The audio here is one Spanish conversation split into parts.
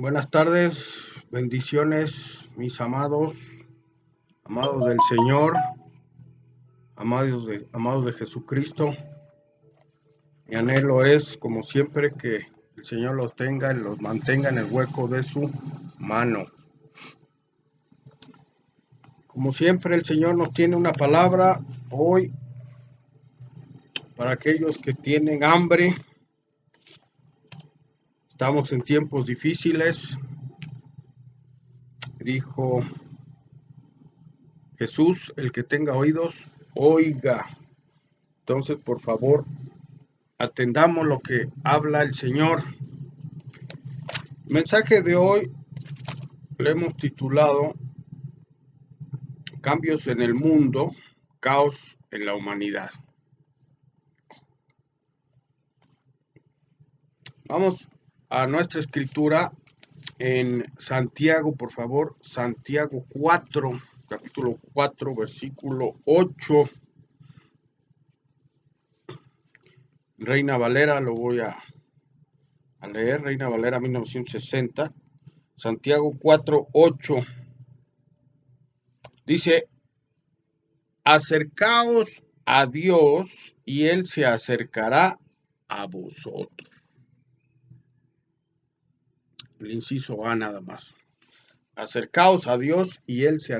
Buenas tardes, bendiciones, mis amados del Señor, amados de Jesucristo. Mi anhelo es, como siempre, que el Señor los tenga y los mantenga en el hueco de su mano. Como siempre, el Señor nos tiene una palabra hoy para aquellos que tienen hambre. Estamos en tiempos difíciles. Dijo Jesús, el que tenga oídos, oiga. Entonces, por favor, atendamos lo que habla el Señor. El mensaje de hoy lo hemos titulado Cambios en el mundo, caos en la humanidad. Vamos a nuestra escritura en Santiago, por favor, Santiago 4, capítulo 4, versículo 8. Reina Valera, lo voy a leer, Reina Valera 1960, Santiago 4, 8. Dice, acercaos a Dios y Él se acercará a vosotros. El inciso A nada más. Acercaos a Dios y Él se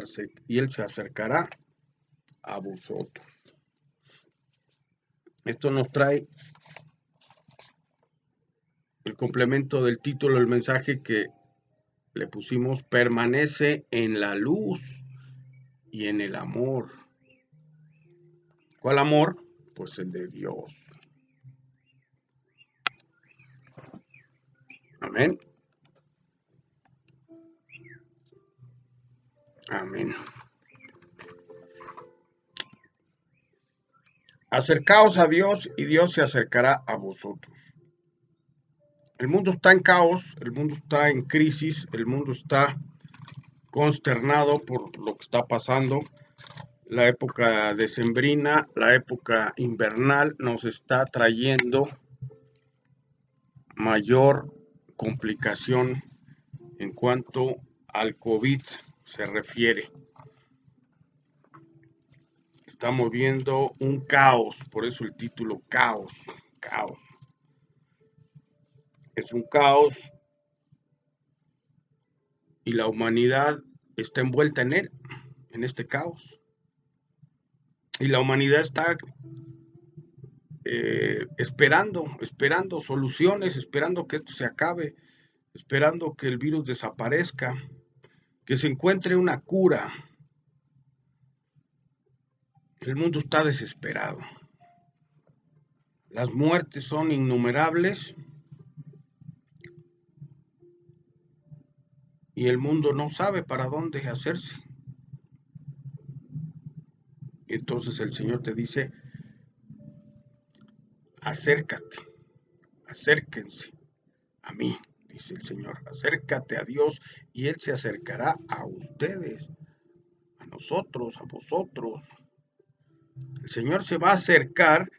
acercará a vosotros. Esto nos trae el complemento del título del mensaje que le pusimos, permanece en la luz y en el amor. ¿Cuál amor? Pues el de Dios. Amén. Amén. Acercaos a Dios y Dios se acercará a vosotros. El mundo está en caos, el mundo está en crisis, el mundo está consternado por lo que está pasando. La época decembrina, la época invernal nos está trayendo mayor complicación en cuanto al COVID se refiere. Estamos viendo un caos, por eso el título caos. Es un caos y la humanidad está envuelta en él, en este caos. Y la humanidad está esperando soluciones, esperando que esto se acabe, esperando que el virus desaparezca, que se encuentre una cura. El mundo está desesperado. Las muertes son innumerables y el mundo no sabe para dónde hacerse. Entonces el Señor te dice, acércate, acérquense a mí, dice el Señor, acércate a Dios y Él se acercará a ustedes, a nosotros, a vosotros. El Señor se va a acercar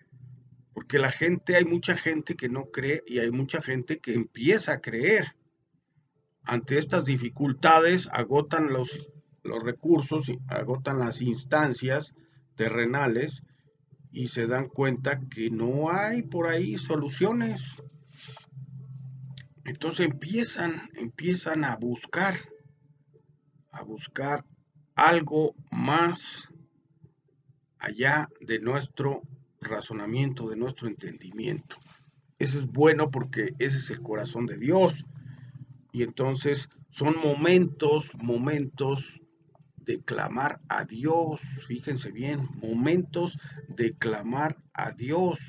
porque hay mucha gente que no cree y hay mucha gente que empieza a creer. Ante estas dificultades agotan los recursos, agotan las instancias terrenales y se dan cuenta que no hay por ahí soluciones. Entonces empiezan a buscar algo más allá de nuestro razonamiento, de nuestro entendimiento. Eso es bueno porque ese es el corazón de Dios. Y entonces son momentos de clamar a Dios. Fíjense bien, momentos de clamar a Dios.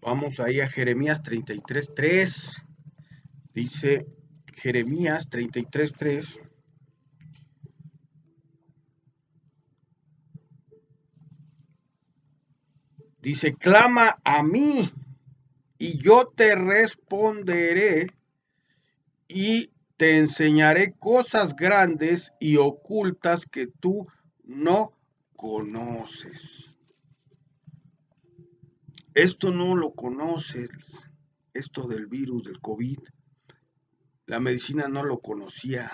Vamos ahí a Jeremías 33:3. Dice Jeremías 33:3. Dice, clama a mí y yo te responderé y te enseñaré cosas grandes y ocultas que tú no conoces. Esto no lo conoces, esto del virus, del COVID. La medicina no lo conocía,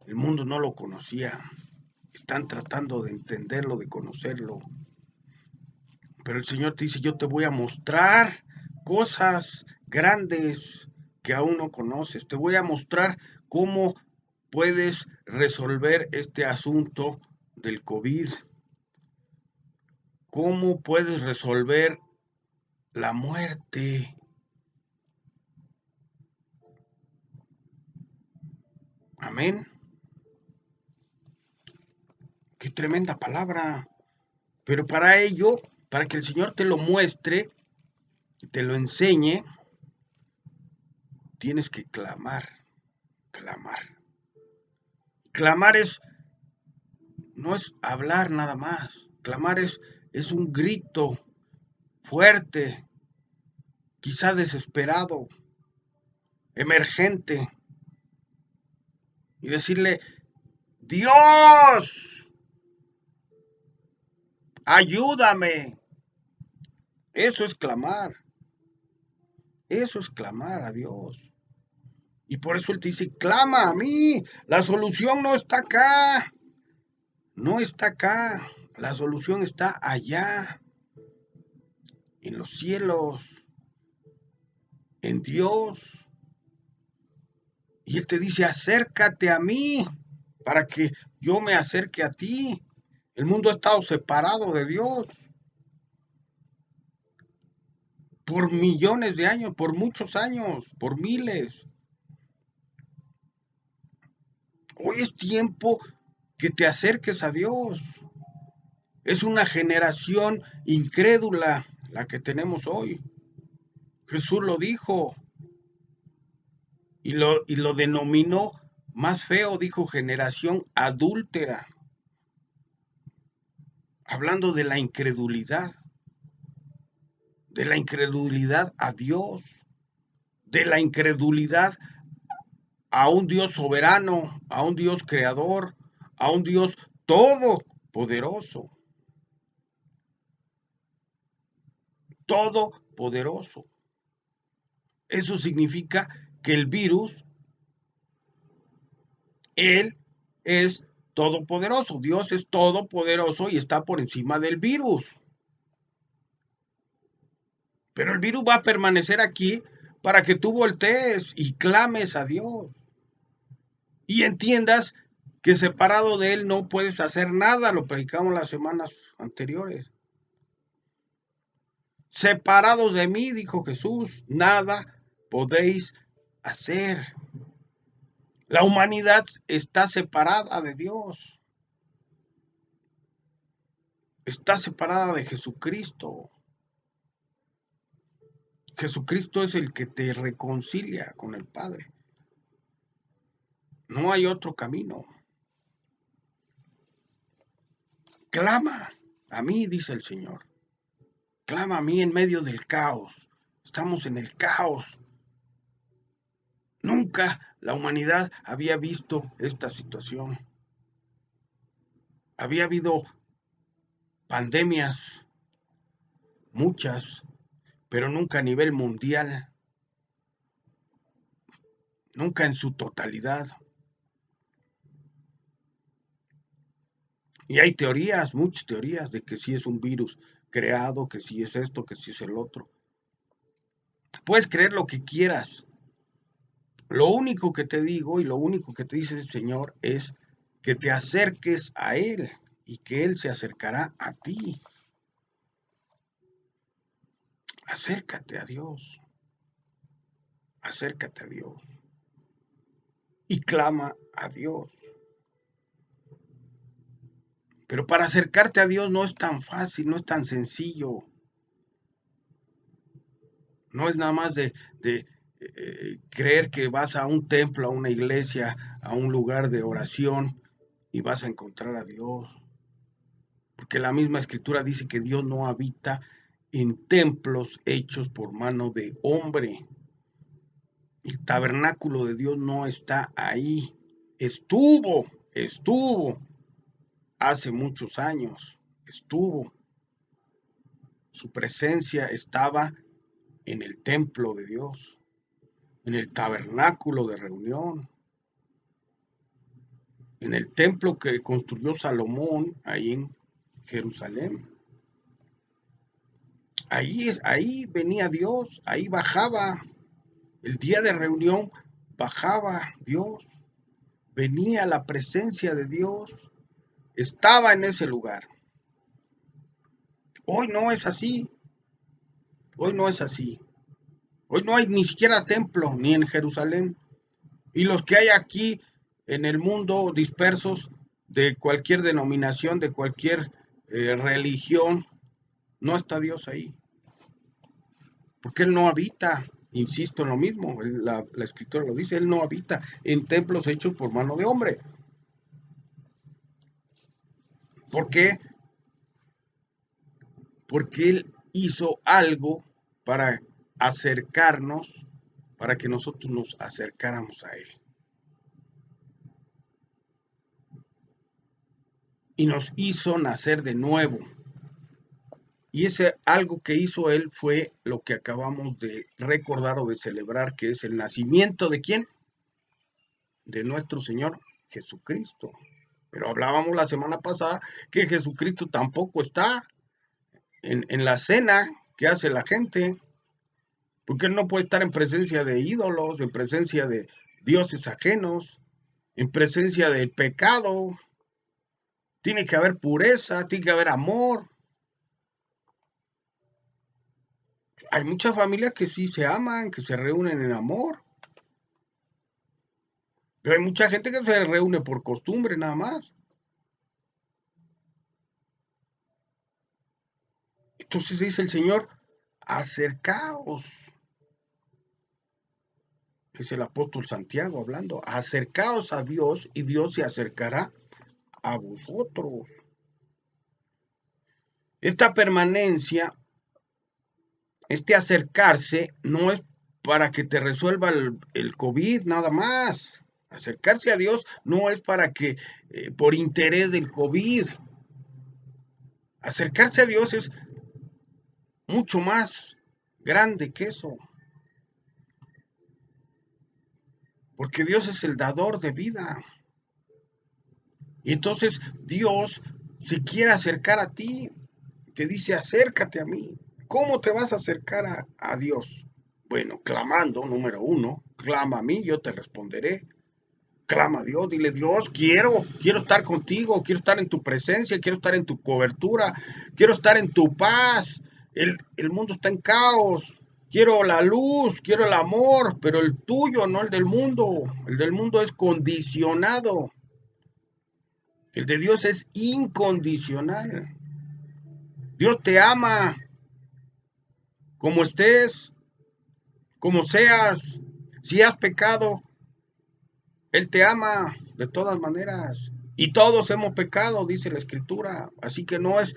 el mundo no lo conocía. Están tratando de entenderlo, de conocerlo. Pero el Señor te dice, yo te voy a mostrar cosas grandes que aún no conoces. Te voy a mostrar cómo puedes resolver este asunto del COVID. Cómo puedes resolver la muerte. Amén. Qué tremenda palabra. Pero para ello, para que el Señor te lo muestre, te lo enseñe, tienes que clamar, clamar. Clamar no es hablar nada más. Clamar es un grito fuerte, quizás desesperado, emergente, y decirle, Dios, ayúdame. Eso es clamar. Eso es clamar a Dios. Y por eso Él te dice, clama a mí. La solución no está acá. No está acá. La solución está allá. En los cielos. En Dios. Y Él te dice, acércate a mí para que yo me acerque a ti. El mundo ha estado separado de Dios por millones de años, por muchos años, por miles. Hoy es tiempo que te acerques a Dios. Es una generación incrédula la que tenemos hoy. Jesús lo dijo y lo denominó más feo, dijo generación adúltera, hablando de la incredulidad a Dios, de la incredulidad a un Dios soberano, a un Dios creador, a un Dios todopoderoso, todopoderoso. Eso significa que el virus, Él es todopoderoso. Dios es todopoderoso y está por encima del virus. Pero el virus va a permanecer aquí para que tú voltees y clames a Dios. Y entiendas que separado de Él no puedes hacer nada. Lo predicamos las semanas anteriores. Separados de mí, dijo Jesús, nada podéis hacer. La humanidad está separada de Dios. Está separada de Jesucristo. Jesucristo es el que te reconcilia con el Padre. No hay otro camino. Clama a mí, dice el Señor. Clama a mí en medio del caos. Estamos en el caos. Nunca la humanidad había visto esta situación. Había habido pandemias, muchas, pero nunca a nivel mundial, nunca en su totalidad. Y hay teorías, muchas teorías de que si es un virus creado, que si es esto, que si es el otro. Puedes creer lo que quieras. Lo único que te digo y lo único que te dice el Señor es que te acerques a Él y que Él se acercará a ti. Acércate a Dios. Acércate a Dios. Y clama a Dios. Pero para acercarte a Dios no es tan fácil, no es tan sencillo. No es nada más de creer que vas a un templo, a una iglesia, a un lugar de oración y vas a encontrar a Dios. Porque la misma escritura dice que Dios no habita en templos hechos por mano de hombre. El tabernáculo de Dios no está ahí. Estuvo hace muchos años. Estuvo. Su presencia estaba en el templo de Dios. en el tabernáculo de reunión, en el templo que construyó Salomón ahí en Jerusalén. Ahí venía Dios, ahí bajaba. El día de reunión bajaba Dios, venía la presencia de Dios, estaba en ese lugar. Hoy no es así, hoy no es así. Hoy no hay ni siquiera templo, ni en Jerusalén. Y los que hay aquí en el mundo dispersos de cualquier denominación, de cualquier religión, no está Dios ahí. Porque Él no habita, insisto en lo mismo, la escritura lo dice, Él no habita en templos hechos por mano de hombre. ¿Por qué? Porque Él hizo algo para acercarnos, para que nosotros nos acercáramos a Él. Y nos hizo nacer de nuevo. Y ese algo que hizo Él fue lo que acabamos de recordar o de celebrar, que es el nacimiento de ¿quién? De nuestro Señor Jesucristo. Pero hablábamos la semana pasada que Jesucristo tampoco está en la cena que hace la gente, porque Él no puede estar en presencia de ídolos, en presencia de dioses ajenos, en presencia del pecado. Tiene que haber pureza, tiene que haber amor. Hay muchas familias que sí se aman, que se reúnen en amor, pero hay mucha gente que se reúne por costumbre nada más. Entonces dice el Señor, acercaos. Es el apóstol Santiago hablando, acercaos a Dios y Dios se acercará a vosotros. Esta permanencia, este acercarse, no es para que te resuelva el COVID nada más. Acercarse a Dios no es para que, por interés del COVID. Acercarse a Dios es mucho más grande que eso. Porque Dios es el dador de vida. Y entonces Dios se quiere acercar a ti. Te dice, acércate a mí. ¿Cómo te vas a acercar a Dios? Bueno, clamando, número uno. Clama a mí, yo te responderé. Clama a Dios, dile, Dios, quiero estar contigo, quiero estar en tu presencia, quiero estar en tu cobertura, quiero estar en tu paz. El mundo está en caos. Quiero la luz, quiero el amor, pero el tuyo, no el del mundo. El del mundo es condicionado. El de Dios es incondicional. Dios te ama como estés, como seas. Si has pecado, Él te ama de todas maneras. Y todos hemos pecado, dice la Escritura. Así que no es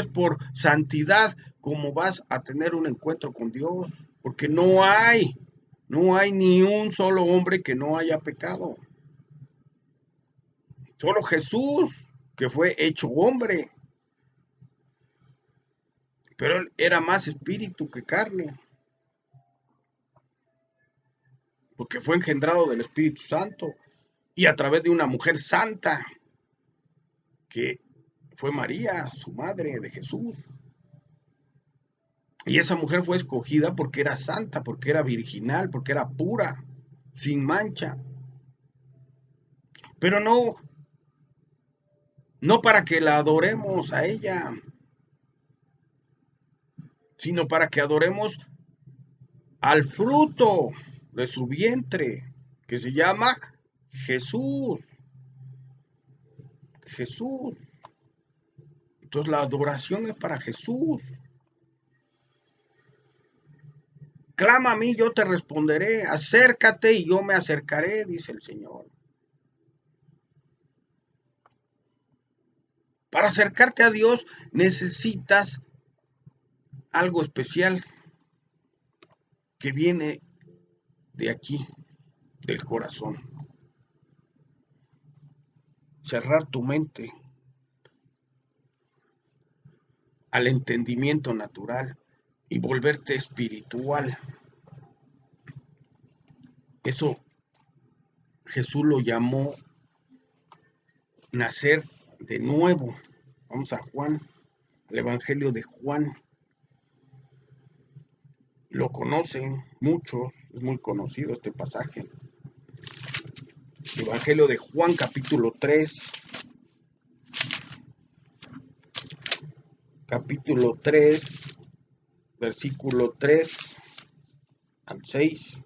por santidad como vas a tener un encuentro con Dios. Porque no hay ni un solo hombre que no haya pecado. Solo Jesús, que fue hecho hombre. Pero Él era más espíritu que carne. Porque fue engendrado del Espíritu Santo. Y a través de una mujer santa, que fue María, su madre de Jesús. Y esa mujer fue escogida porque era santa, porque era virginal, porque era pura, sin mancha. Pero no para que la adoremos a ella, sino para que adoremos al fruto de su vientre, que se llama Jesús. Jesús. Entonces la adoración es para Jesús. Clama a mí, yo te responderé. Acércate y yo me acercaré, dice el Señor. Para acercarte a Dios necesitas algo especial que viene de aquí, del corazón. Cerrar tu mente al entendimiento natural y volverte espiritual. Eso Jesús lo llamó nacer de nuevo. Vamos a Juan, el Evangelio de Juan. Lo conocen muchos, es muy conocido este pasaje. Evangelio de Juan, capítulo 3. Capítulo 3, versículo 3 al 6.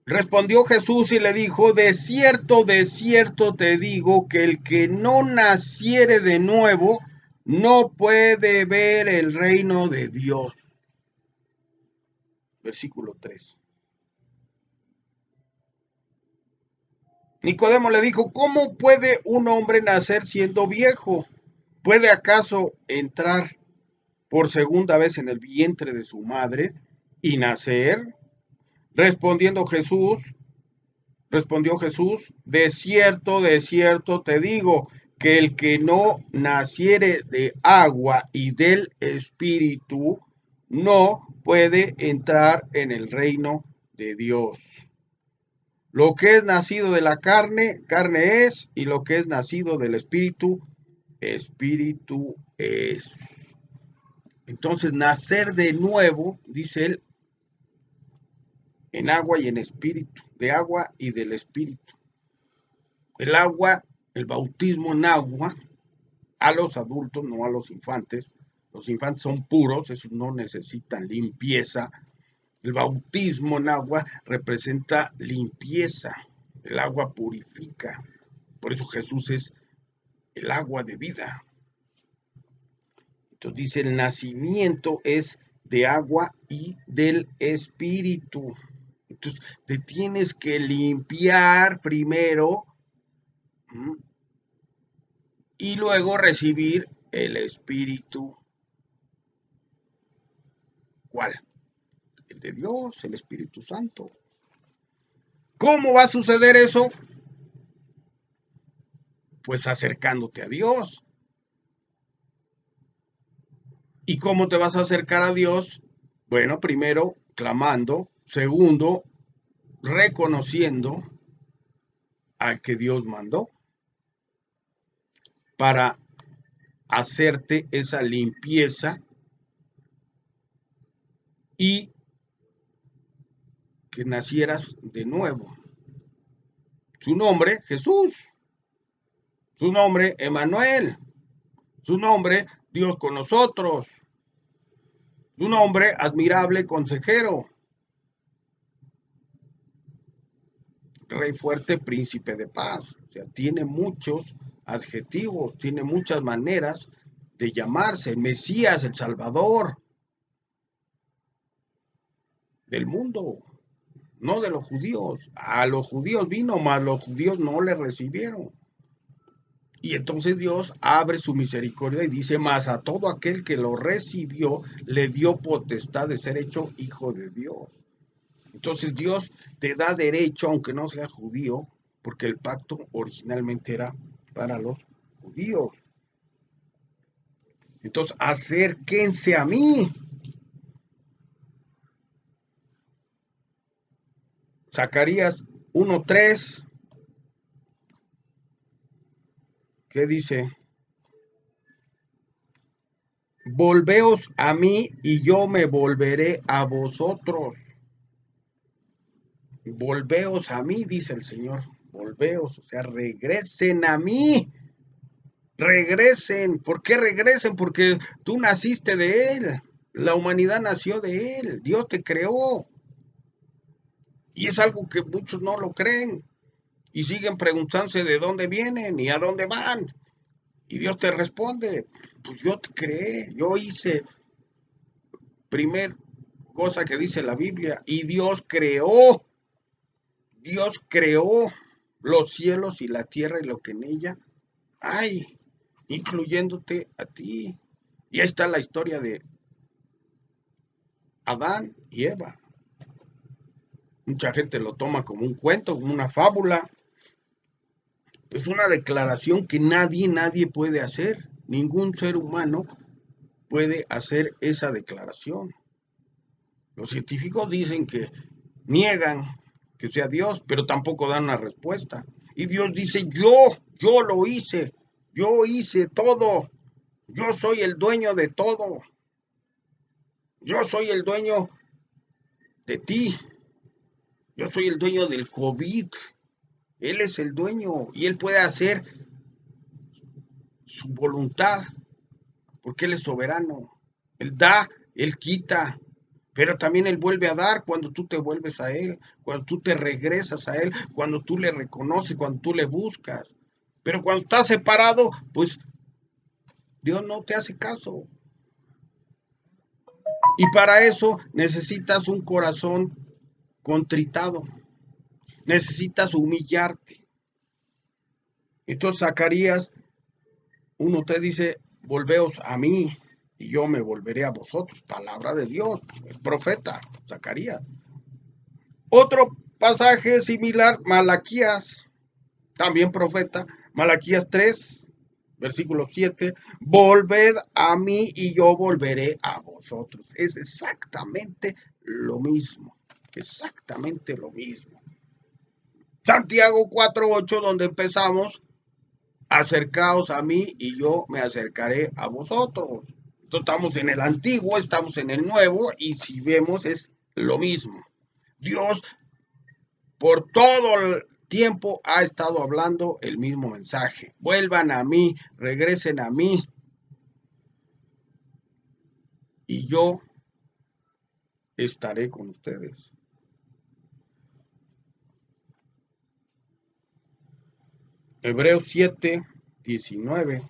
Respondió Jesús y le dijo: de cierto te digo que el que no naciere de nuevo no puede ver el reino de Dios. Versículo 3. Nicodemo le dijo: ¿cómo puede un hombre nacer siendo viejo? ¿Puede acaso entrar por segunda vez en el vientre de su madre y nacer? Respondió Jesús, de cierto te digo, que el que no naciere de agua y del Espíritu no puede entrar en el reino de Dios. Lo que es nacido de la carne, carne es, y lo que es nacido del Espíritu, Espíritu es. Entonces, nacer de nuevo, dice él, en agua y en espíritu, de agua y del Espíritu. El agua, el bautismo en agua, a los adultos, no a los infantes. Los infantes son puros, esos no necesitan limpieza. El bautismo en agua representa limpieza. El agua purifica. Por eso Jesús es el agua de vida. Entonces dice, el nacimiento es de agua y del Espíritu. Entonces te tienes que limpiar primero y luego recibir el Espíritu. ¿Cuál? El de Dios, el Espíritu Santo. ¿Cómo va a suceder eso? Pues acercándote a Dios. ¿Y cómo te vas a acercar a Dios? Bueno, primero, clamando. Segundo, reconociendo al que Dios mandó para hacerte esa limpieza y que nacieras de nuevo. Su nombre, Jesús. Su nombre, Emmanuel. Su nombre, Dios con nosotros. Su nombre, admirable consejero. Rey fuerte, príncipe de paz. O sea, tiene muchos adjetivos, tiene muchas maneras de llamarse. Mesías, el Salvador del mundo, no de los judíos. A los judíos vino, mas los judíos no le recibieron. Y entonces Dios abre su misericordia y dice, mas a todo aquel que lo recibió, le dio potestad de ser hecho hijo de Dios. Entonces Dios te da derecho, aunque no seas judío, porque el pacto originalmente era para los judíos. Entonces, acérquense a mí. Zacarías 1:3. ¿Qué dice? Volveos a mí y yo me volveré a vosotros. Volveos a mí, dice el Señor. Volveos, o sea, regresen a mí. Regresen. ¿Por qué regresen? Porque tú naciste de Él. La humanidad nació de Él. Dios te creó. Y es algo que muchos no lo creen. Y siguen preguntándose de dónde vienen y a dónde van. Y Dios te responde, pues yo te creé, yo hice, primer cosa que dice la Biblia, y Dios creó los cielos y la tierra y lo que en ella hay, incluyéndote a ti. Y ahí está la historia de Adán y Eva. Mucha gente lo toma como un cuento, como una fábula. Es una declaración que nadie puede hacer. Ningún ser humano puede hacer esa declaración. Los científicos dicen que niegan que sea Dios, pero tampoco dan una respuesta. Y Dios dice, yo lo hice, yo hice todo, yo soy el dueño de todo, yo soy el dueño de ti, yo soy el dueño del COVID, Él es el dueño y Él puede hacer su voluntad, porque Él es soberano. Él da, Él quita, pero también Él vuelve a dar cuando tú te vuelves a Él, cuando tú te regresas a Él, cuando tú le reconoces, cuando tú le buscas. Pero cuando estás separado, pues Dios no te hace caso. Y para eso necesitas un corazón contritado, necesitas humillarte. Entonces Zacarías 1:3 dice, volveos a mí y yo me volveré a vosotros. Palabra de Dios, es profeta, Zacarías. Otro pasaje similar, Malaquías, también profeta, Malaquías 3, versículo 7, volved a mí y yo volveré a vosotros. Es exactamente lo mismo, exactamente lo mismo. Santiago 4:8, donde empezamos, acercaos a mí y yo me acercaré a vosotros. Entonces, estamos en el antiguo, estamos en el nuevo y si vemos es lo mismo. Dios por todo el tiempo ha estado hablando el mismo mensaje. Vuelvan a mí, regresen a mí y yo estaré con ustedes. Hebreos 7:19.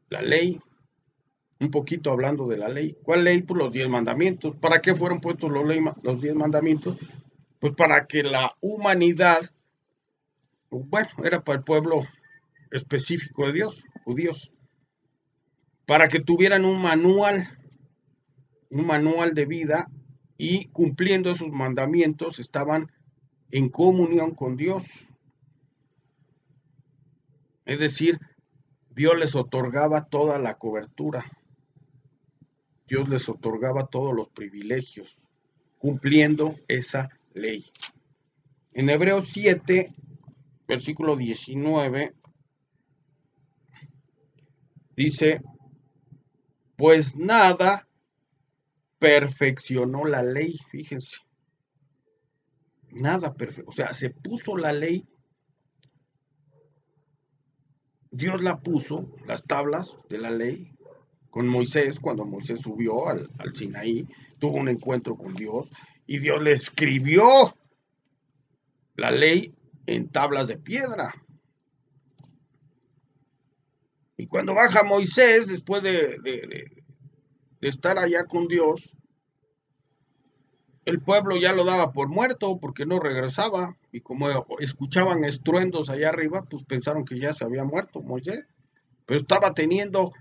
La ley, un poquito hablando de la ley. ¿Cuál ley? Pues los 10 mandamientos. ¿Para qué fueron puestos los 10 mandamientos? Pues para que la humanidad, bueno, era para el pueblo específico de Dios, judíos, para que tuvieran un manual de vida y cumpliendo esos mandamientos estaban en comunión con Dios. Es decir, Dios les otorgaba toda la cobertura, Dios les otorgaba todos los privilegios, cumpliendo esa ley. En Hebreos 7, versículo 19, dice, pues nada perfeccionó la ley, fíjense, nada perfecto, o sea, se puso la ley, Dios la puso, las tablas de la ley, con Moisés, cuando Moisés subió al Sinaí, tuvo un encuentro con Dios y Dios le escribió la ley en tablas de piedra. Y cuando baja Moisés, después de estar allá con Dios, el pueblo ya lo daba por muerto porque no regresaba. Y como escuchaban estruendos allá arriba, pues pensaron que ya se había muerto Moisés. Pero estaba teniendo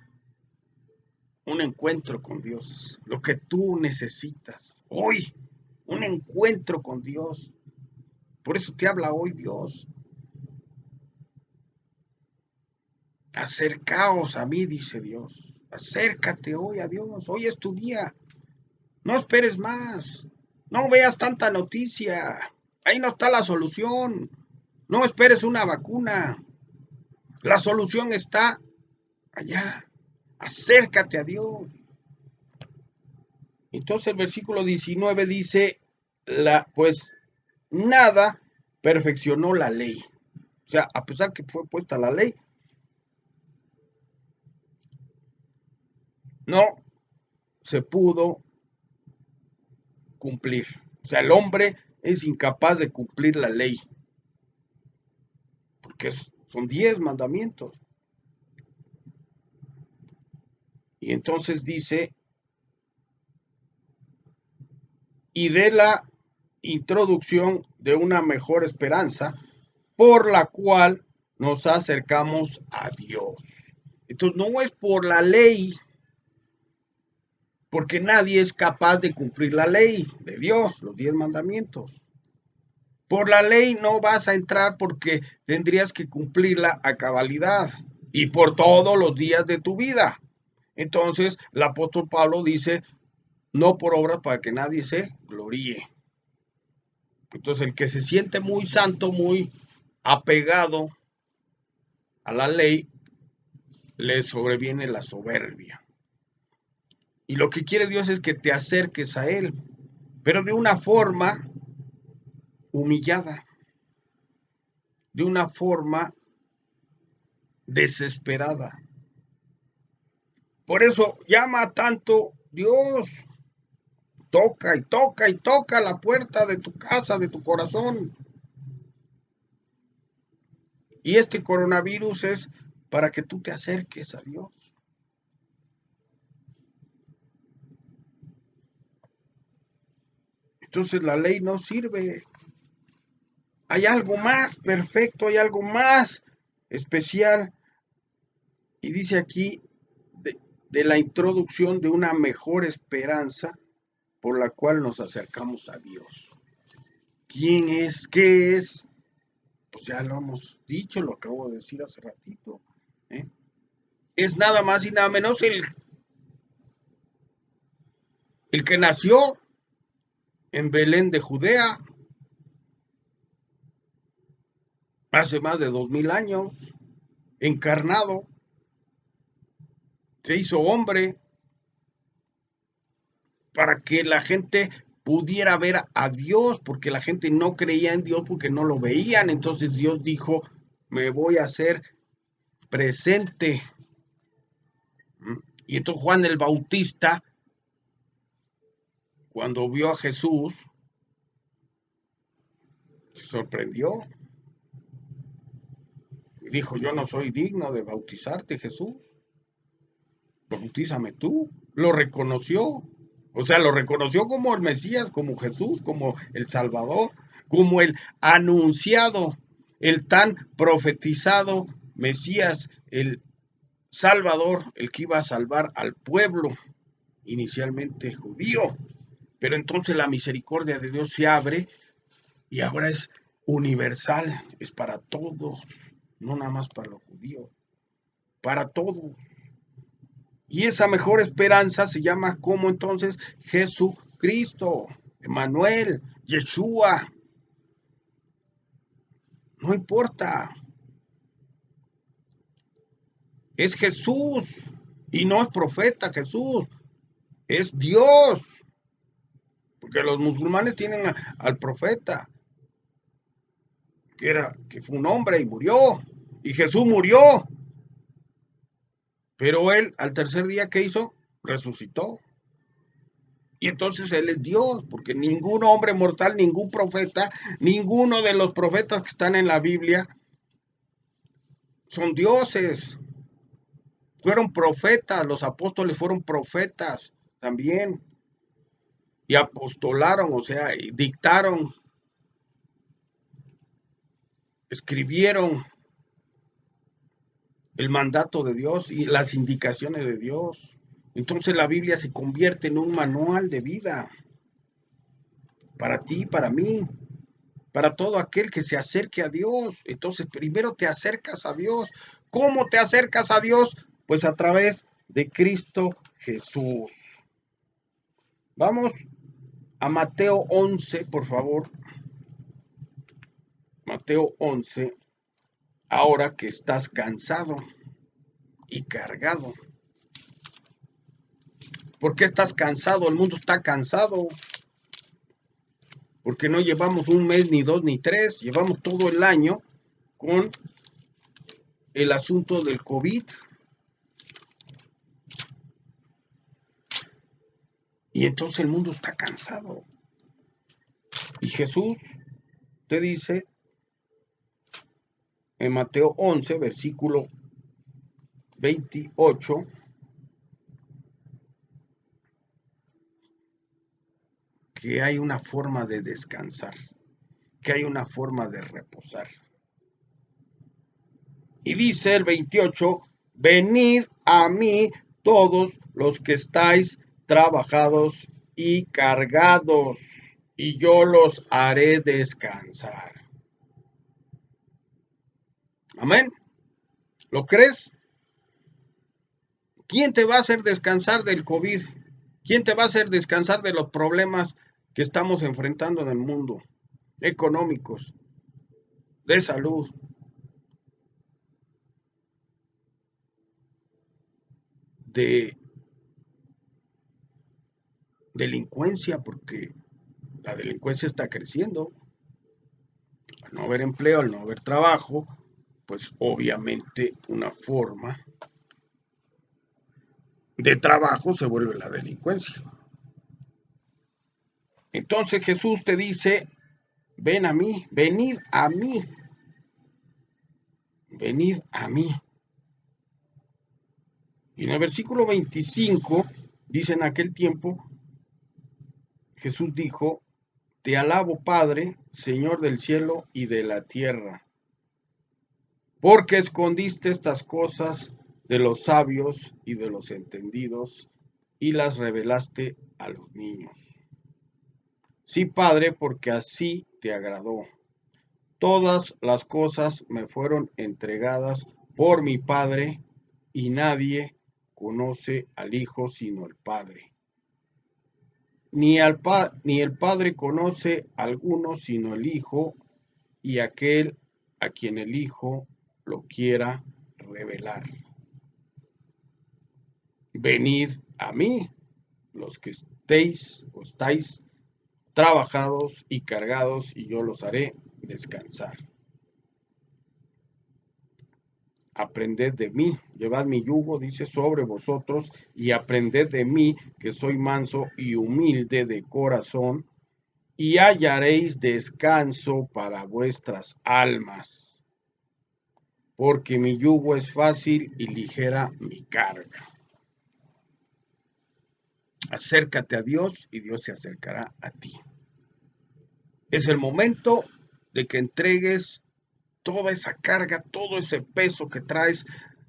un encuentro con Dios, lo que tú necesitas hoy, un encuentro con Dios. Por eso te habla hoy Dios. Acercaos a mí, dice Dios. Acércate hoy a Dios. Hoy es tu día. No esperes más. No veas tanta noticia. Ahí no está la solución. No esperes una vacuna. La solución está allá. Acércate a Dios. Entonces el versículo 19 dice, pues nada perfeccionó la ley. O sea, a pesar que fue puesta la ley, no se pudo cumplir. O sea, el hombre es incapaz de cumplir la ley, porque son 10 mandamientos. Y entonces dice, y de la introducción de una mejor esperanza, por la cual nos acercamos a Dios. Entonces no es por la ley, porque nadie es capaz de cumplir la ley de Dios, los 10 mandamientos. Por la ley no vas a entrar porque tendrías que cumplirla a cabalidad y por todos los días de tu vida. Entonces, el apóstol Pablo dice, no por obras para que nadie se gloríe. Entonces, el que se siente muy santo, muy apegado a la ley, le sobreviene la soberbia. Y lo que quiere Dios es que te acerques a Él, pero de una forma humillada, de una forma desesperada. Por eso llama tanto Dios, toca y toca y toca la puerta de tu casa, de tu corazón. Y este coronavirus es para que tú te acerques a Dios. Entonces la ley no sirve. Hay algo más perfecto, hay algo más especial. Y dice aquí de la introducción de una mejor esperanza por la cual nos acercamos a Dios. ¿Quién es? ¿Qué es? Pues ya lo hemos dicho, lo acabo de decir hace ratito. ¿eh? Es nada más y nada menos el que nació en Belén de Judea hace más de 2000 años, encarnado, se hizo hombre para que la gente pudiera ver a Dios, porque la gente no creía en Dios porque no lo veían. Entonces Dios dijo, me voy a hacer presente. Y entonces Juan el Bautista, cuando vio a Jesús, se sorprendió y dijo, yo no soy digno de bautizarte, Jesús, bautízame tú. Lo reconoció, o sea, lo reconoció como el Mesías, como Jesús, como el Salvador, como el anunciado, el tan profetizado Mesías, el Salvador, el que iba a salvar al pueblo, inicialmente judío. Pero entonces la misericordia de Dios se abre y ahora es universal, es para todos, no nada más para los judíos, para todos. Y esa mejor esperanza se llama como entonces Jesucristo, Emmanuel, Yeshua. No importa, es Jesús y no es profeta Jesús, es Dios. Porque los musulmanes tienen al profeta, que fue un hombre y murió, y Jesús murió, pero él al tercer día, ¿qué hizo? Resucitó. Y entonces él es Dios, porque ningún hombre mortal, ningún profeta, ninguno de los profetas que están en la Biblia son dioses. Fueron profetas, los apóstoles fueron profetas también. Y apostolaron, o sea, y dictaron, escribieron el mandato de Dios y las indicaciones de Dios. Entonces la Biblia se convierte en un manual de vida para ti, para mí, para todo aquel que se acerque a Dios. Entonces primero te acercas a Dios. ¿Cómo te acercas a Dios? Pues a través de Cristo Jesús. Vamos a Mateo 11, por favor. Mateo 11, ahora que estás cansado y cargado. ¿Por qué estás cansado? El mundo está cansado. Porque no llevamos un mes, ni dos, ni tres, llevamos todo el año con el asunto del COVID. Y entonces el mundo está cansado. Y Jesús te dice en Mateo 11, versículo 28, que hay una forma de descansar, que hay una forma de reposar. Y dice el 28, venid a mí todos los que estáis trabajados y cargados, y yo los haré descansar. Amén. ¿Lo crees? ¿Quién te va a hacer descansar del COVID? ¿Quién te va a hacer descansar de los problemas que estamos enfrentando en el mundo? Económicos, de salud, de delincuencia, porque la delincuencia está creciendo. Al no haber empleo, al no haber trabajo, pues obviamente una forma de trabajo se vuelve la delincuencia. Entonces Jesús te dice, ven a mí, venid a mí, venid a mí. Y en el versículo 25 dice, en aquel tiempo Jesús dijo, te alabo Padre, Señor del cielo y de la tierra, porque escondiste estas cosas de los sabios y de los entendidos y las revelaste a los niños. Sí, Padre, porque así te agradó. Todas las cosas me fueron entregadas por mi Padre, y nadie conoce al Hijo sino el Padre. Ni el Padre conoce a alguno sino el Hijo, y aquel a quien el Hijo lo quiera revelar. Venid a mí, los que estáis trabajados y cargados, y yo los haré descansar. Aprended de mí, llevad mi yugo, dice, sobre vosotros, y aprended de mí, que soy manso y humilde de corazón, y hallaréis descanso para vuestras almas, porque mi yugo es fácil y ligera mi carga. Acércate a Dios y Dios se acercará a ti. Es el momento de que entregues toda esa carga, todo ese peso que traes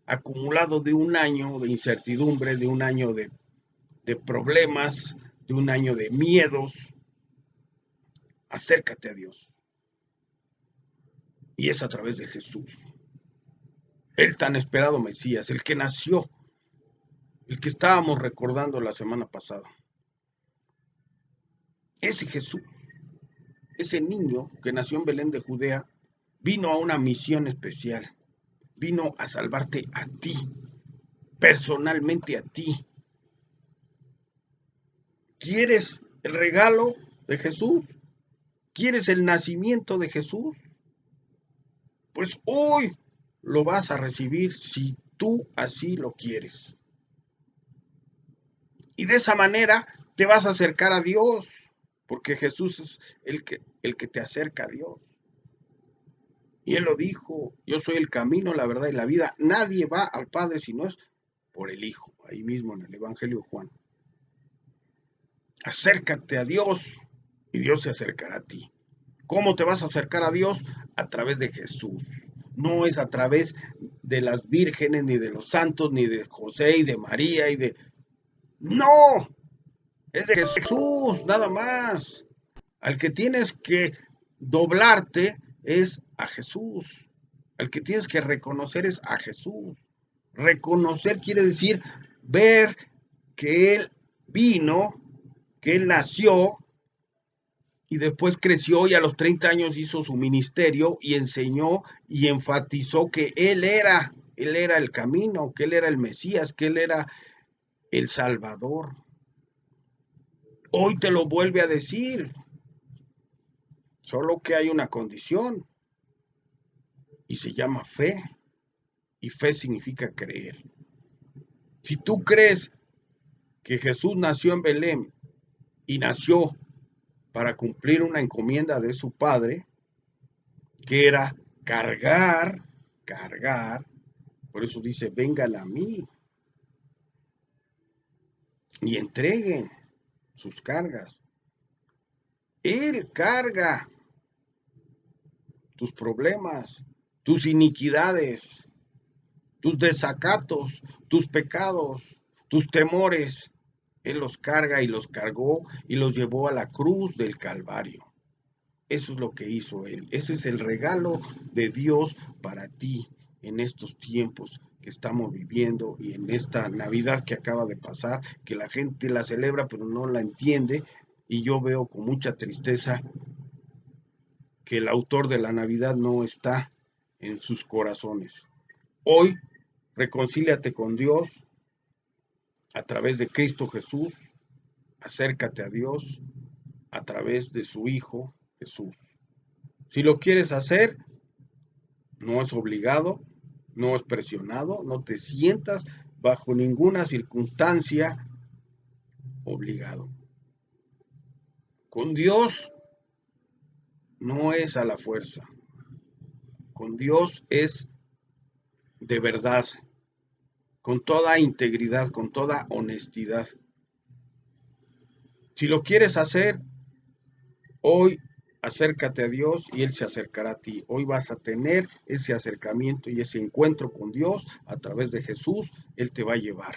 acumulado de un año de incertidumbre, de un año de problemas, de un año de miedos. Acércate a Dios. Y es a través de Jesús, el tan esperado Mesías, el que nació, el que estábamos recordando la semana pasada. Ese Jesús, ese niño que nació en Belén de Judea, vino a una misión especial. Vino a salvarte a ti, personalmente a ti. ¿Quieres el regalo de Jesús? ¿Quieres el nacimiento de Jesús? Pues hoy lo vas a recibir si tú así lo quieres. Y de esa manera te vas a acercar a Dios, porque Jesús es el que te acerca a Dios. Y Él lo dijo, yo soy el camino, la verdad y la vida. Nadie va al Padre si no es por el Hijo, ahí mismo en el Evangelio de Juan. Acércate a Dios y Dios se acercará a ti. ¿Cómo te vas a acercar a Dios? A través de Jesús. No es a través de las vírgenes, ni de los santos, ni de José y de María y de... No, es de Jesús, nada más. Al que tienes que doblarte es a Jesús. Al que tienes que reconocer es a Jesús. Reconocer quiere decir ver que Él vino, que Él nació y después creció y a los 30 años hizo su ministerio y enseñó y enfatizó que Él era el camino, que Él era el Mesías, que Él era el Salvador. Hoy te lo vuelve a decir, solo que hay una condición y se llama fe, y fe significa creer. Si tú crees que Jesús nació en Belén y nació para cumplir una encomienda de su padre, que era cargar, por eso dice, vengan a mí y entreguen sus cargas. Él carga tus problemas, tus iniquidades, tus desacatos, tus pecados, tus temores. Él los carga y los cargó y los llevó a la cruz del Calvario. Eso es lo que hizo Él. Ese es el regalo de Dios para ti en estos tiempos que estamos viviendo y en esta Navidad que acaba de pasar, que la gente la celebra pero no la entiende, y yo veo con mucha tristeza que el autor de la Navidad no está en sus corazones. Hoy, reconcíliate con Dios a través de Cristo Jesús, acércate a Dios a través de su Hijo Jesús. Si lo quieres hacer, no es obligado, no es presionado, no te sientas bajo ninguna circunstancia obligado. Con Dios no es a la fuerza, con Dios es de verdad, con toda integridad, con toda honestidad. Si lo quieres hacer, hoy acércate a Dios y Él se acercará a ti. Hoy vas a tener ese acercamiento y ese encuentro con Dios a través de Jesús. Él te va a llevar.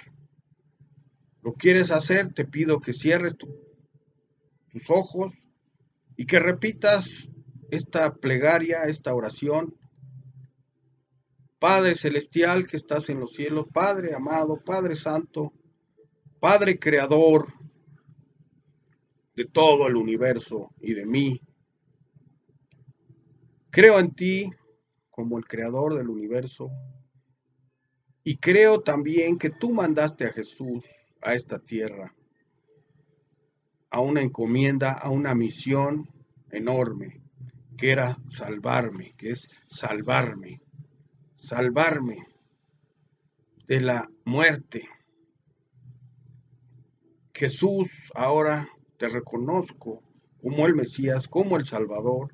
¿Lo quieres hacer? Te pido que cierres tus ojos y que repitas esta plegaria, esta oración. Padre celestial que estás en los cielos, Padre amado, Padre santo, Padre creador de todo el universo y de mí. Creo en ti como el creador del universo y creo también que tú mandaste a Jesús a esta tierra, a una encomienda, a una misión enorme, que era salvarme, que es salvarme de la muerte. Jesús, ahora te reconozco como el Mesías, como el Salvador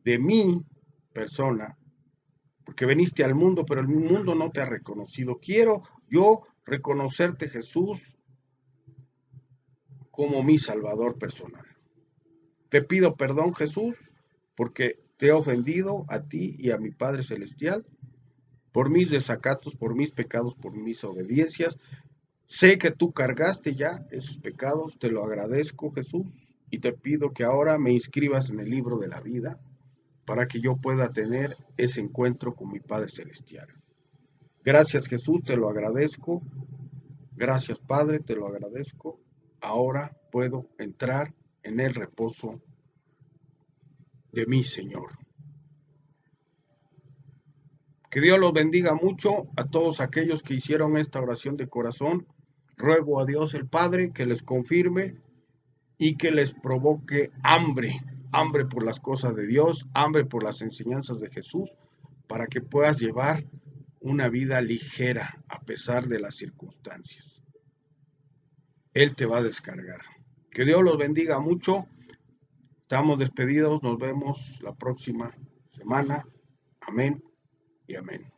de mi persona, porque viniste al mundo, pero el mundo no te ha reconocido. Quiero yo reconocerte, Jesús, como mi Salvador personal. Te pido perdón, Jesús, porque te he ofendido a ti y a mi Padre Celestial por mis desacatos, por mis pecados, por mis obediencias. Sé que tú cargaste ya esos pecados, te lo agradezco, Jesús, y te pido que ahora me inscribas en el libro de la vida para que yo pueda tener ese encuentro con mi Padre Celestial. Gracias, Jesús, te lo agradezco. Gracias, Padre, te lo agradezco. Ahora puedo entrar en el reposo de mi Señor. Que Dios los bendiga mucho a todos aquellos que hicieron esta oración de corazón. Ruego a Dios el Padre que les confirme y que les provoque hambre por las cosas de Dios, hambre por las enseñanzas de Jesús, para que puedas llevar una vida ligera a pesar de las circunstancias. Él te va a descargar. Que Dios los bendiga mucho. Estamos despedidos, nos vemos la próxima semana. Amén y amén.